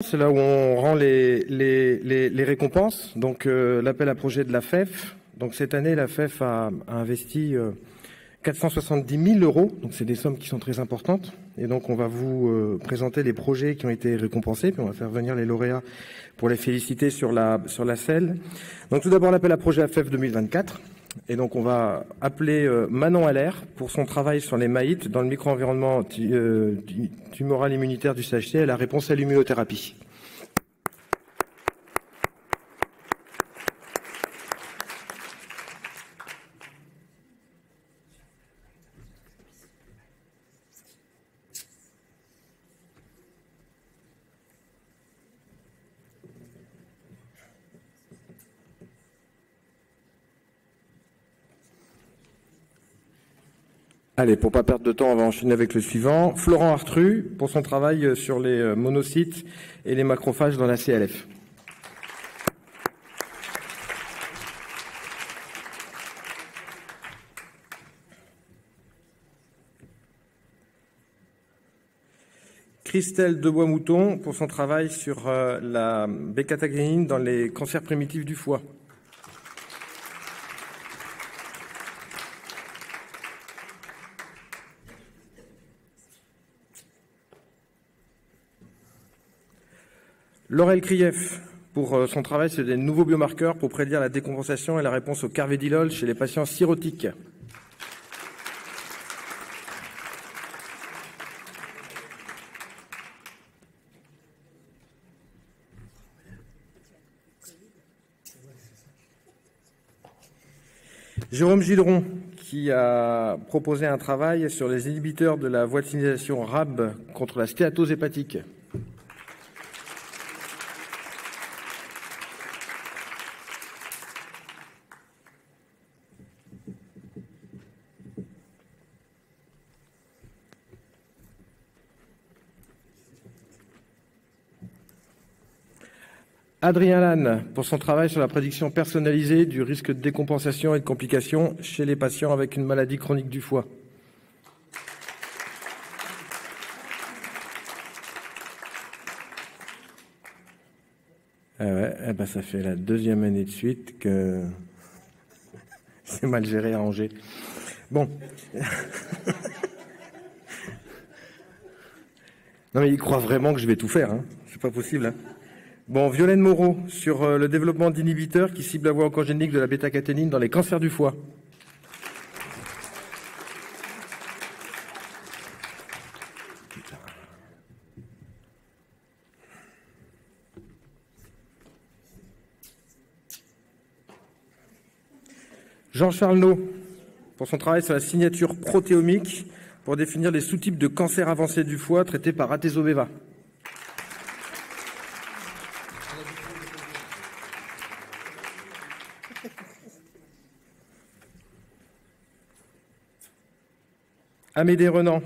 C'est là où on rend les récompenses. Donc l'appel à projet de la FEF. Donc cette année, la FEF a investi 470 000 euros. Donc c'est des sommes qui sont très importantes. Et donc on va vous présenter les projets qui ont été récompensés. Puis on va faire venir les lauréats pour les féliciter sur la selle. Donc tout d'abord l'appel à projet AFEF 2024. Et donc on va appeler Manon Allaire pour son travail sur les maïtes dans le micro-environnement tumoral immunitaire du CHT et la réponse à l'immunothérapie. Allez, pour pas perdre de temps, on va enchaîner avec le suivant. Florent Artru, pour son travail sur les monocytes et les macrophages dans la CLF. Christelle Debois-Mouton, pour son travail sur la bêta-glucanine dans les cancers primitifs du foie. Laurel Krief, pour son travail sur des nouveaux biomarqueurs pour prédire la décompensation et la réponse au carvedilol chez les patients cirrhotiques. Jérôme Gidron, qui a proposé un travail sur les inhibiteurs de la voie de signalisation RAB contre la stéatose hépatique. Adrien Lannes, pour son travail sur la prédiction personnalisée du risque de décompensation et de complications chez les patients avec une maladie chronique du foie. Ah ouais, eh ben ça fait la deuxième année de suite que c'est mal géré à Angers. Bon. Non mais il croit vraiment que je vais tout faire, hein. C'est pas possible, hein. Bon, Violaine Moreau, sur le développement d'inhibiteurs qui ciblent la voie oncogénique de la bêta-caténine dans les cancers du foie. Jean-Charles Naud, pour son travail sur la signature protéomique pour définir les sous-types de cancers avancés du foie traités par atezolizumab. Amédée Renan,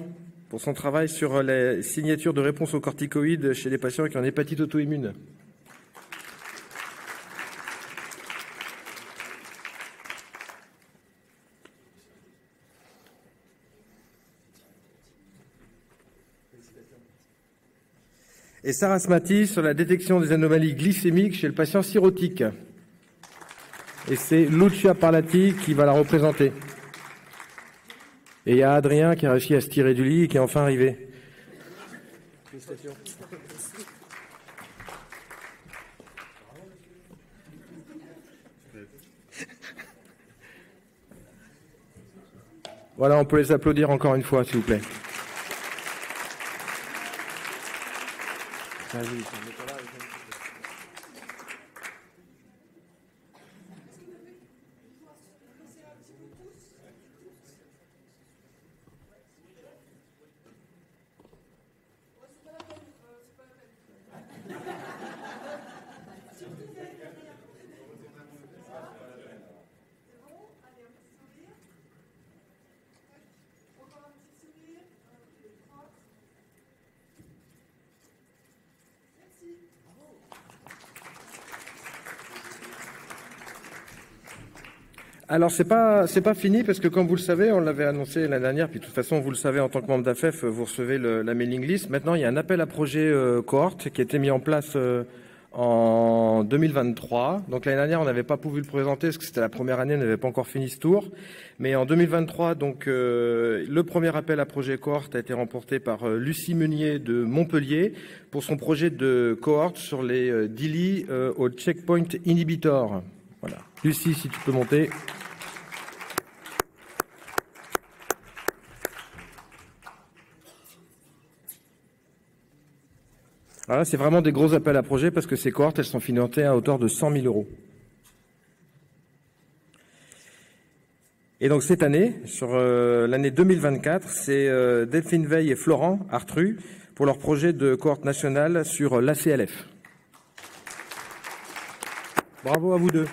pour son travail sur les signatures de réponse aux corticoïdes chez les patients qui ont une hépatite auto-immune. Et Sarah Smati sur la détection des anomalies glycémiques chez le patient cirrhotique. Et c'est Lucia Parlati qui va la représenter. Et il y a Adrien qui a réussi à se tirer du lit et qui est enfin arrivé. Félicitations. Voilà, on peut les applaudir encore une fois, s'il vous plaît. Vas-y. Alors c'est pas fini parce que comme vous le savez, on l'avait annoncé l'année dernière, puis de toute façon vous le savez en tant que membre d'AFEF, vous recevez la mailing list. Maintenant il y a un appel à projet cohorte qui a été mis en place en 2023. Donc l'année dernière on n'avait pas pu le présenter parce que c'était la première année, on n'avait pas encore fini ce tour. Mais en 2023 donc le premier appel à projet cohorte a été remporté par Lucie Meunier de Montpellier pour son projet de cohorte sur les DILI au checkpoint inhibitor. Voilà. Lucie, si tu peux monter. Alors là, c'est vraiment des gros appels à projets parce que ces cohortes, elles sont financées à hauteur de 100 000 euros. Et donc cette année, sur l'année 2024, c'est Delphine Veil et Florent Artru pour leur projet de cohorte nationale sur l'ACLF. Bravo à vous deux.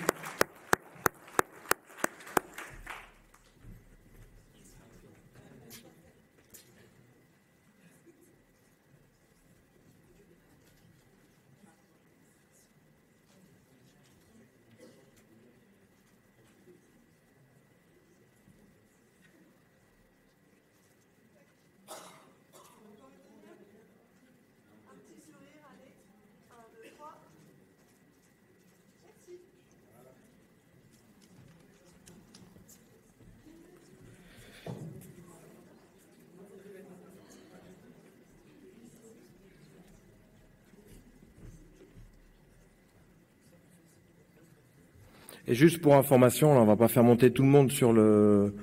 Et juste pour information, là, on va pas faire monter tout le monde sur le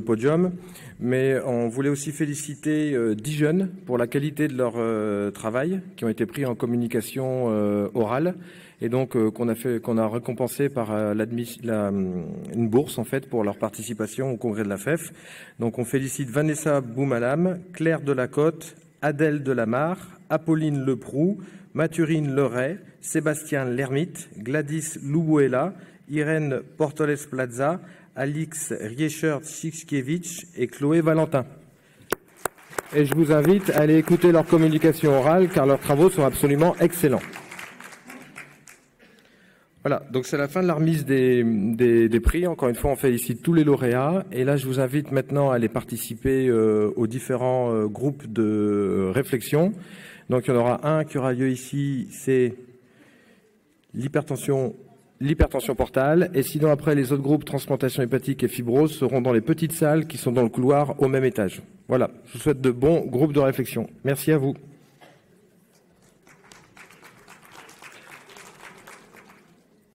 podium, mais on voulait aussi féliciter 10 jeunes pour la qualité de leur travail, qui ont été pris en communication orale, et donc qu'on a récompensé par une bourse en fait pour leur participation au congrès de la FEF. Donc on félicite Vanessa Boumalam, Claire Delacote, Adèle Delamarre, Apolline Leproux, Mathurine Leray, Sébastien Lermite, Gladys Loubuela, Irène Portoles-Plaza, Alix Riescher-Tchikskiewicz et Chloé Valentin. Et je vous invite à aller écouter leur communication orale car leurs travaux sont absolument excellents. Voilà, donc c'est la fin de la remise des prix. Encore une fois, on félicite tous les lauréats. Et là, je vous invite maintenant à aller participer aux différents groupes de réflexion. Donc il y en aura un qui aura lieu ici, c'est l'hypertension portale. Et sinon, après, les autres groupes, transplantation hépatique et fibrose, seront dans les petites salles qui sont dans le couloir au même étage. Voilà, je vous souhaite de bons groupes de réflexion. Merci à vous.